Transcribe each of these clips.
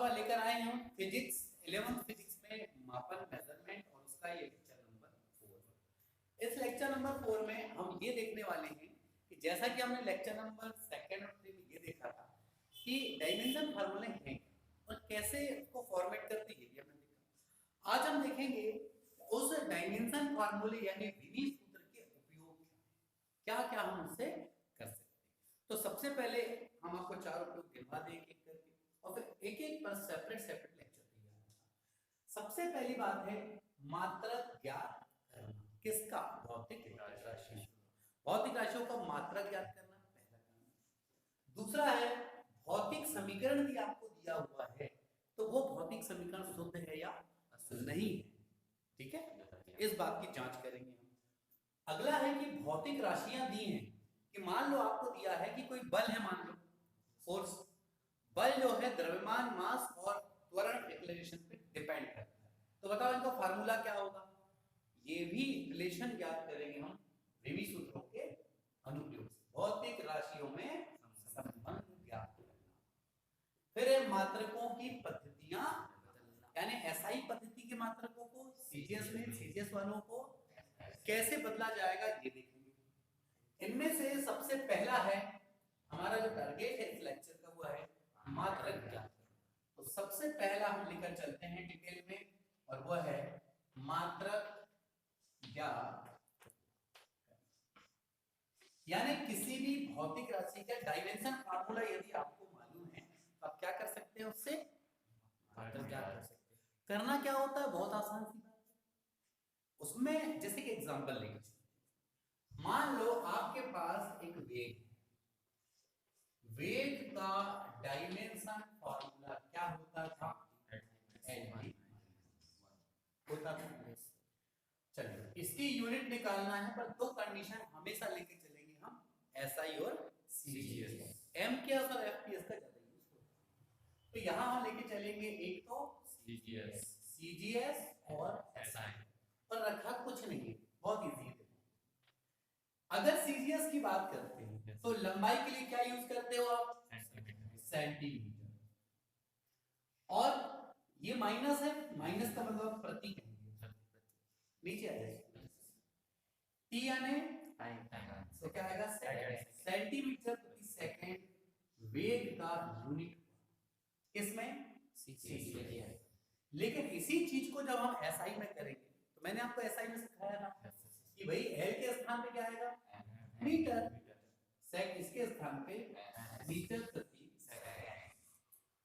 अब लेकर आए हम फिजिक्स 11th फिजिक्स में मापन मेजरमेंट और उसका ये लेक्चर नंबर 4। इस लेक्चर नंबर 4 में हम ये देखने वाले हैं कि जैसा कि हमने लेक्चर नंबर 2 और 3 में ये देखा था कि डायमेंशन फार्मूले हैं और कैसे उसको फॉर्मेट करते हैं, ये हमने देखा। आज हम देखेंगे उस डायमेंशन फार्मूले यानी विधि सूत्र के उपयोग क्या क्या हम उससे कर सकते हैं। तो सबसे पहले हम आपको चार उपयोग दिखा दें एक एक करके और फिर एक एक पर सेपरेट सेपरेट लेक्चर दिया। सबसे पहली बात है मात्रक ज्ञात करना। किसका? भौतिक राशि। भौतिक राशियों का मात्रक ज्ञात करना पहला काम। दूसरा है भौतिक समीकरण भी आपको दिया हुआ है तो वो भौतिक समीकरण शुद्ध है या अशुद्ध नहीं है, ठीक है, इस बात की जांच करेंगे हम। अगला है कि भौतिक राशियां दी हैं कि मान लो आपको दिया है कि कोई बल है, मान लो फोर्स, बल जो है द्रव्यमान मास और त्वरण एक्सेलरेशन पे डिपेंड करता है। तो बताओ इनका फार्मूला क्या होगा? ये भी रिलेशन ज्ञात करेंगे हम विधि सूत्रों के अनुप्रयोग से। भौतिक राशियों में संबंध ज्ञात करना। फिर मात्रकों की पद्धतियां यानी एसआई पद्धति के मात्रकों को सीजीएस में, सीजीएस वालों को कैसे बदला जाएगा ये देखेंगे। इनमें से सबसे पहला है हमारा जो टारगेट है इस लेक्चर का वो है मात्रक ज्ञात। तो सबसे पहला हम लेकर चलते हैं डिटेल में और वो है मात्रक ज्ञात, यानी किसी भी भौतिक राशि का डायमेंशन फार्मूला यदि आपको मालूम है तो आप क्या कर सकते हैं, उससे मात्रक ज्ञात कर सकते हैं। करना क्या होता है, बहुत आसान सी बात है। उसमें जैसे कि एग्जांपल लेंगे, मान लो आपके पास एक वेग है, वेग का डायमेंशन फार्मूला क्या होता था? होता था। चलिए इसकी यूनिट निकालना है पर दो कंडीशन हमेशा लेके चलेंगे हम, एसआई और सीजीएस। एमकेएस और एफपीएस का ज्यादा यूज होता है। तो यहां हम लेके चलेंगे एक तो सीजीएस और एसआई, पर रखा कुछ नहीं है, बहुत इजी है। अगर सीजीएस की बात करते हैं तो लंबाई के लिए क्या यूज करते हो आप? सेंटीमीटर। और ये माइनस है, माइनस का मतलब प्रति नीचे आ जाएगा, टी यानी तो क्या आएगा? सेंटीमीटर प्रति सेकंड वेग का यूनिट किसमें? सीजीएस। लेकिन इसी चीज को जब हम एसआई में करेंगे तो मैंने आपको एसआई में सिखाया था कि भाई एल के स्थान पे क्या आएगा? मीटर। सेक इसके स्थान पे मीटर प्रति सेकंड।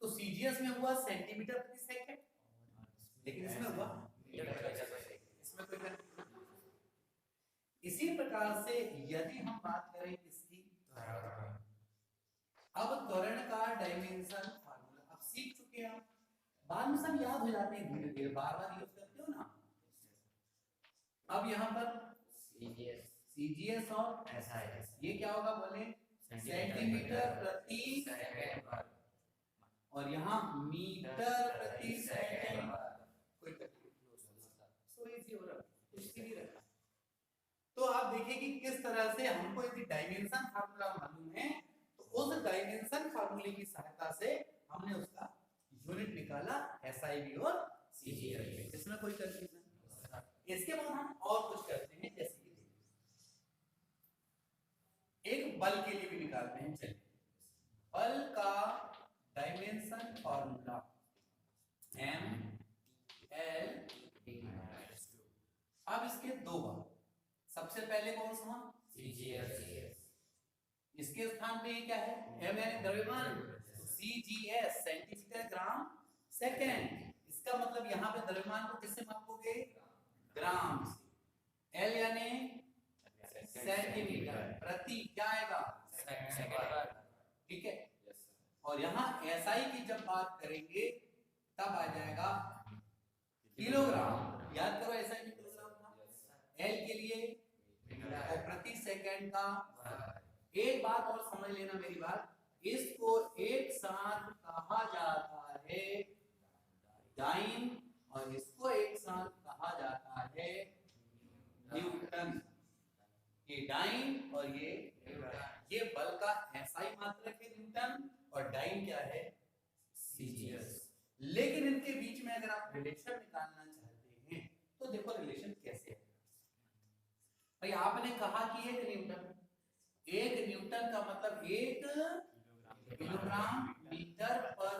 तो सीजीएस में हुआ सेंटीमीटर प्रति सेकंड, लेकिन इसमें हुआ मीटर प्रति सेकंड। इसमें कोई कंफ्यूजन नहीं। इसी प्रकार से यदि हम बात करें इसकी त्वरण, अब त्वरण का डायमेंशन फार्मूला अब सीख चुके हैं आप, बाद में सब याद हो जाते हैं धीरे धीरे, बार बार यूज करते हो ना। अब यहाँ पर सीजीएस और एसआई, ये क्या होगा बोले? सेंटीमीटर प्रति सेकंड और यहाँ मीटर प्रति सेकंड। कोई सो इजी हो रहा है, इसके लिए रखा। तो आप देखिए कि किस तरह से हमको यदि डायमेंशन फार्मूला मालूम है तो उस डायमेंशन फार्मूले की सहायता से हमने उसका यूनिट निकाला एसआई और सीजीएस। इसमें कोई कंफ्यूजन नहीं। इसके बाद हम और कुछ करते हैं, जैसे कि एक बल के लिए भी निकालते हैं। चलिए बल का डायमेंशन फार्मूला एम एल। अब इसके दो बल, सबसे पहले कौन सा? सीजीएस। इसके स्थान पे क्या है? एम यानी द्रव्यमान, सीजीएस सेंटीमीटर ग्राम सेकंड। इसका मतलब यहाँ पे द्रव्यमान को किससे मापोगे? ग्राम से। एल यानी सेंटीमीटर प्रति क्या आएगा? सेकंड, ठीक है। और यहाँ एसआई की जब बात करेंगे तब आ जाएगा किलोग्राम। याद करो एसआई में किलोग्राम था, एल के लिए और प्रति सेकंड का। एक बात और समझ लेना मेरी बात, इसको एक साथ कहा जाता है डाइन और इसको एक साथ कहा जाता है न्यूटन। ये डाइन और ये बल का एसआई मात्रक है न्यूटन और डाइन क्या है? सीजीएस। लेकिन इनके बीच में अगर आप रिलेशन निकालना चाहते हैं तो देखो रिलेशन कैसे है। भाई आपने कहा कि 1 न्यूटन का मतलब 1 किलोग्राम मीटर पर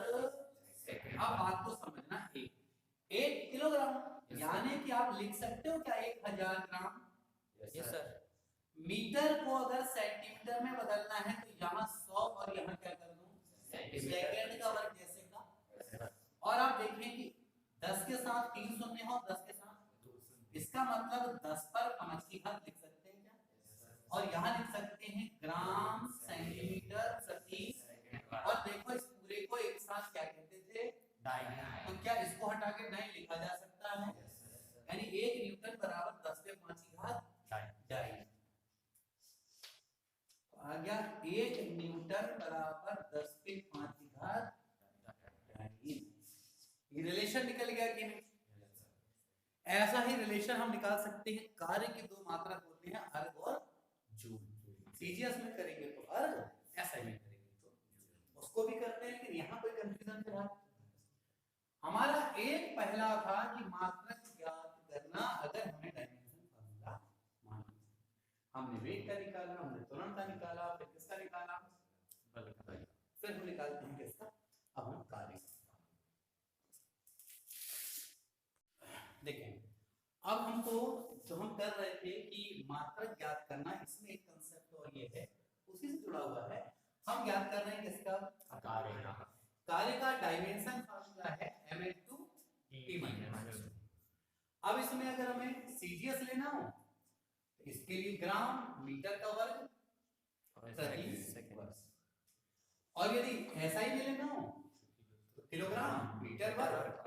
सेकंड। अब बात को समझना, 1 किलोग्राम यानी कि आप लिख सकते हो क्या 1000 ग्राम? Yes sir. मीटर को अगर सेंटीमीटर में बदलना है तो यहाँ 100 और यहाँ क्या कर दूं सेकंड का वर्ग जैसे का। और आप देखें कि 10 के साथ 3 शून्य हो, 10 के साथ, इसका मतलब 10 पर 5 की घात लिख सकते हैं क्या? और यहाँ लिख सकते हैं ग्राम सेंटीमीटर प्रति सेकंड। और देखो इस पूरे को एक साथ क्या कहते थे? डाइन। तो क्या इसको हटा के डाइन लिखा जा सकता है? यानी 1 न्यूटन बराबर 10 पे 5 की घात डाइन। आ गया 1 न्यूटन बराबर 10 पे 5 की घात डाइन। ये रिलेशन निकल गया कि नहीं? ऐसा ही रिलेशन हम निकाल सकते हैं कार्य की दो मात्रक होते हैं अर्ग और जूल। सीजीएस में करेंगे तो अर्ग, ऐसा ही करेंगे तो उसको भी करते हैं, लेकिन यहाँ कोई कंफ्यूजन फिलहाल। हमारा एक पहला था कि मात्रक ज्ञात करना अगर हमें डायमेंशन फार्मूला मालूम। हमने वेग का निकाला, हमने त्वरण का निकाला, फिर किसका निकाला? बल का। फिर हम निकालते हैं किसका? अब हम कार्य। देखें अब हमको जो हम कर रहे थे कि मात्रक ज्ञात करना, इसमें एक कंसेप्ट और ये है उसी से जुड़ा हुआ है। हम ज्ञात कर रहे हैं किसका? कार्य का डायमेंशन फार्मूला है m/t-. अब इसमें अगर हमें सीजीएस लेना हो तो इसके लिए ग्राम मीटर का वर्ग प्रति सेकंड, और यदि ऐसा ही लेना हो तो किलोग्राम मीटर वर्ग।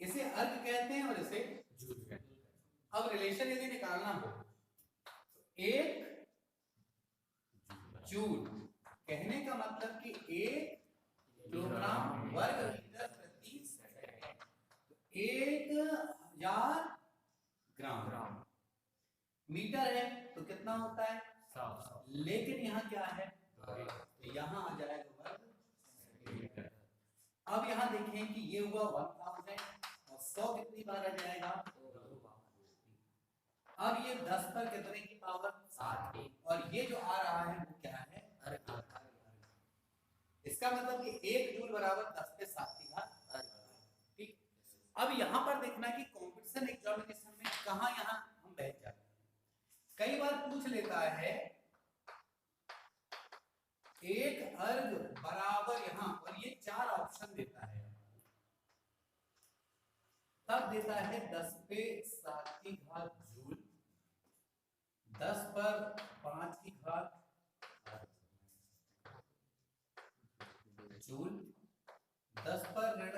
इसे अर्ग कहते हैं और इसे जूल कहते हैं। अब रिलेशन यदि निकालना हो तो 1 जूल कहने का मतलब कि 1 किलोग्राम वर्ग मीटर प्रति सेकंड, 1000 ग्राम। मीटर है तो कितना होता है? 100। लेकिन यहाँ क्या है? तो यहाँ आ जाएगा वर्ग मीटर। अब यहाँ देखें कि ये हुआ 1000 और 100 कितनी बार आ जाएगा? अब ये 10 पर कितने की पावर? 7 की। और ये जो आ रहा है वो क्या है? अर्ग। इसका मतलब कि 1 जूल बराबर 10 पे 7 की घात अर्ग। ठीक। अब यहाँ पर देखना कि कॉम्पिटिशन एग्जामिनेशन में कहाँ यहाँ हम बैठ जाते हैं। कई बार पूछ लेता है 1 अर्ग बराबर यहाँ, और ये 4 ऑप्शन देता है, तब देता है 10 पे 7 की घात जूल, 10 पर 5 की घात जूल, 10 पर ऋण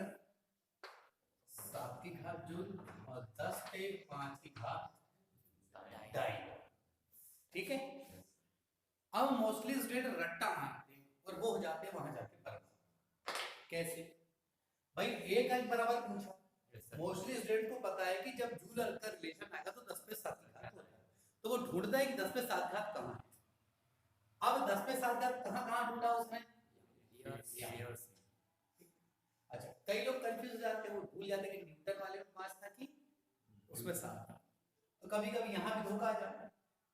7 की घात जूल, और 10 पे 5 की घात डाइन। ठीक है। अब मोस्टली स्टूडेंट रट्टा मारते हैं और वो हो जाते हैं वहां जाके बराबर। कैसे भाई? 1 अंक बराबर पूछा, मोस्टली स्टूडेंट को पता है कि जब जूल अर्ग का रिलेशन आएगा तो 10 पे 7 की घात होता है, तो वो ढूंढता है कि 10 पे 7 घात कहाँ है। अब 10 पे 7 घात कहाँ ढूंढा उसने? अच्छा, कई लोग कंफ्यूज हो जाते हैं, वो भूल जाते हैं कि न्यूटन वाले में 5 था कि उसमें 7 था। तो कभी कभी यहाँ भी धोखा आ जाता है।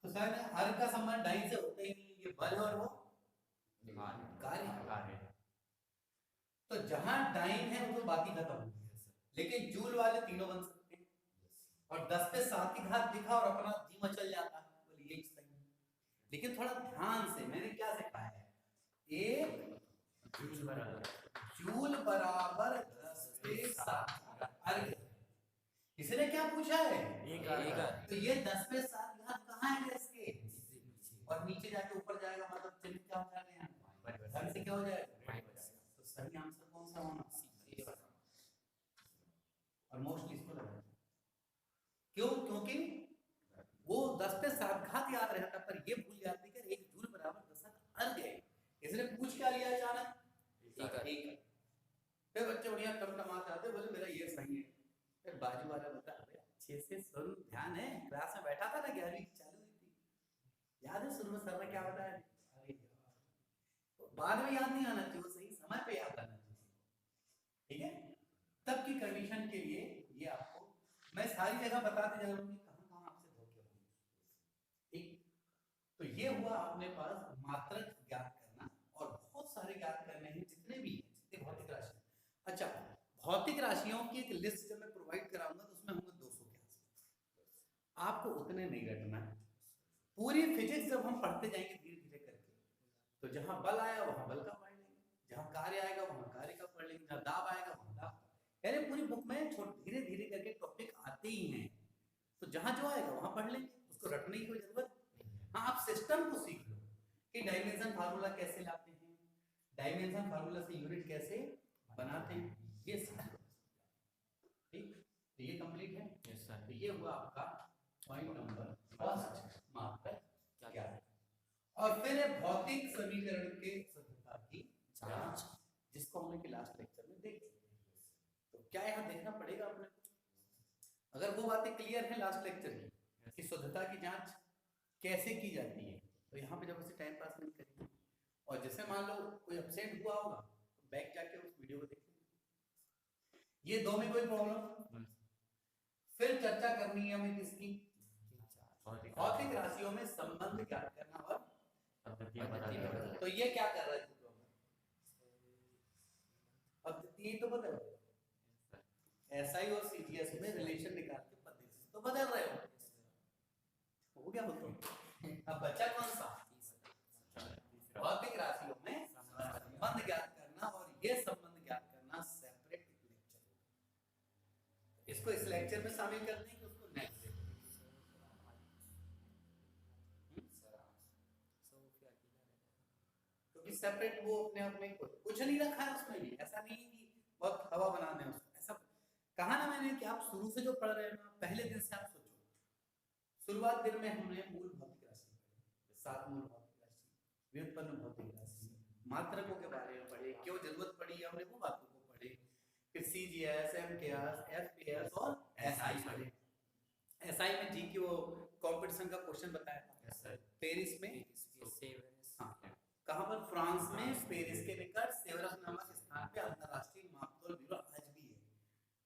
तो सर अर्ग का संबंध डाइन से होता ही नहीं, ये बल और वो कार्य। तो जहां डाइन है वो बात ही खत्म, लेकिन जूल वाले तीनों बन सकते हैं। और 10 पे 7 की घात लिखा और अपना जी मचल जाता है, बोलिए सही। लेकिन थोड़ा ध्यान से, मैंने क्या सिखाया है, 1 जूल बराबर 10 पे 7 अर्ग। इसने क्या पूछा है? तो ये 10 पे 7 घात कहाँ है इसके? और नीचे जाके ऊपर जाएगा, मतलब चिन्ह क्या हो जाएगा? यहाँ से क्या हो जाएगा? तो सही आंसर कौन सा होना? और मोस्टली इसको लगा। क्यों? क्योंकि वो 10 पे 7 घात याद रहता, पर ये भूल जाते कि 1 जूल बराबर 10 अर्ग है। इसने पूछ क्या लिया अचानक? एक। फिर बच्चे बढ़िया टमटमाते आते, बोले मेरा ये सही है। फिर बाजू वाला बता, अरे अच्छे से सुन, ध्यान है, क्लास में बैठा था ना, 11वीं चालू हुई थी, याद है शुरू में सर ने क्या बताया? तो बाद में याद नहीं आना चाहिए, सही समय पे याद आना चाहिए। ठीक मैं सारी जगह बताते जा रहा हूँ कहाँ कहाँ आपसे धोखे होंगे। ठीक, तो ये हुआ अपने पास मात्रक ज्ञात करना, और बहुत सारे ज्ञात करने हैं जितने भी हैं, जितने भौतिक राशि। अच्छा, भौतिक राशियों की एक लिस्ट जब मैं प्रोवाइड कराऊंगा तो उसमें होंगे 200 के आसपास, आपको उतने नहीं रटना है। पूरी फिजिक्स जब हम पढ़ते जाएंगे धीरे धीरे करके, तो जहां बल आएगा वहां बल का पढ़ लेंगे, जहां कार्य आएगा वहां कार्य का पढ़ लेंगे, जहां दाब आएगा वहां दाब। यानी पूरी बुक में धीरे धीरे करके टॉपिक आते ही हैं, तो जहां जो आएगा वहां पढ़ लेंगे, उसको रटने की कोई जरूरत नहीं। हाँ, आप सिस्टम को सीख लो कि डायमेंशन फार्मूला कैसे लाते हैं, डायमेंशन फार्मूला से यूनिट कैसे बनाते हैं, ये सीख लो। ठीक, तो ये कंप्लीट है। Yes sir. तो ये हुआ आपका पॉइंट नंबर फर्स्ट, मात्रक क्या है। और फिर है भौतिक समीकरण के शुद्धता की जांच, जिसको हमने क्लास लेक्चर में देख चुके हैं। तो क्या यहाँ देखना पड़ेगा अपने को? अगर वो बातें क्लियर है लास्ट लेक्चर की कि शुद्धता की जांच कैसे की जाती है, तो यहाँ पे जब उसे टाइम पास नहीं करेंगे, और जैसे मान लो कोई अपसेंट हुआ होगा तो बैक जाके उस वीडियो को देखेंगे। ये दो में कोई प्रॉब्लम? फिर चर्चा करनी है हमें किसकी? भौतिक राशियों में संबंध ज्ञात करना और पद्धति। तो ये क्या कर रहे थे पद्धति तो बदल, एसआई और सीजीएस में रिलेशन निकाल के पद्धति तो बदल रहे हो गया बोलते। अब बच्चा कौन सा? भौतिक राशियों में संबंध ज्ञात करना, और ये संबंध ज्ञात करना सेपरेट लेक्चर, इसको इस लेक्चर में शामिल कर देंगे, उसको नेक्स्ट क्योंकि सेपरेट वो अपने आप में कुछ नहीं रखा है उसमें भी, ऐसा नहीं कि बहुत हवा बना दें उसको। ऐसा कहा ना मैंने कि आप शुरू से जो पढ़ रहे हैं ना, पहले दिन से आप सोचो, शुरुआत दिन में हमने मूल भौतिक राशि पढ़ी, 7 मूल भौतिक राशि, व्युत्पन्न भौतिक राशि, मात्रकों के बारे में पढ़े, क्यों जरूरत पड़ी हमने वो बातों को पढ़े, फिर सीजीएस, एमकेएस, एफपीएस और एसआई पढ़े। एसआई में जी की वो कंपटीशन का क्वेश्चन बताया था पेरिस में, कहां पर? फ्रांस में पेरिस के निकट सेवरस नामक स्थान पे अंतरराष्ट्रीय मापतोल ब्यूरो आज भी है।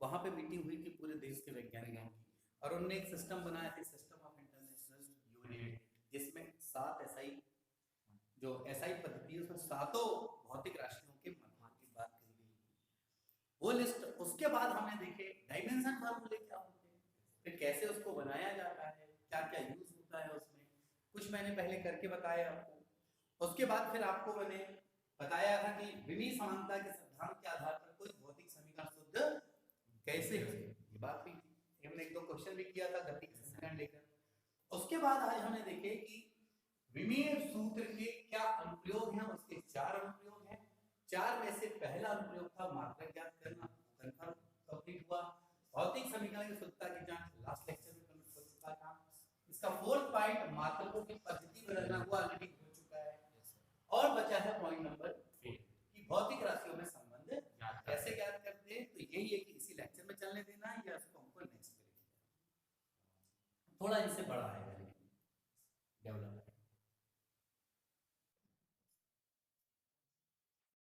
वहां पे मीटिंग हुई थी पूरे देश के वैज्ञानिकों की, और उन्होंने एक सिस्टम बनाया था, सिस्टम ऑफ इंटरनेशनल यूनिट, जिसमें 7 एसआई, जो एसआई पद्धति है उसमें 7 भौतिक राशियों के मान की बात कही गई थी। वो लिस्ट, उसके बाद हमने देखे डायमेंशन फार्मूले क्या होते हैं, फिर कैसे उसको बनाया जाता है, क्या क्या यूज होता है उसमें, कुछ मैंने पहले करके बताया आपको। उसके बाद फिर आपको मैंने बताया था कि विमी समानता के सिद्धांत के आधार पर कोई भौतिक समीकरण शुद्ध कैसे हो, ये बात भी थी। हमने 1-2 क्वेश्चन भी किया था गति के समीकरण लेकर। उसके बाद आज हमने देखे कि विमीय सूत्र के क्या अनुप्रयोग हैं, उसके 4 अनुप्रयोग हैं। 4 में से पहला अनुप्रयोग था मात्रक ज्ञात करना, कंप्लीट हुआ। भौतिक समीकरण की शुद्धता की जांच लास्ट लेक्चर में कंप्लीट हो चुका था। इसका 4th पॉइंट मात्रकों की पद्धति बदलना हुआ, ऑलरेडी हो चुका है। और बचा है पॉइंट नंबर 3 कि भौतिक राशियों में संबंध कैसे ज्ञात करते हैं। तो यही है कि इसी लेक्चर में चलने देना है या इसको हमको नेक्स्ट करेंगे, थोड़ा इनसे बड़ा है।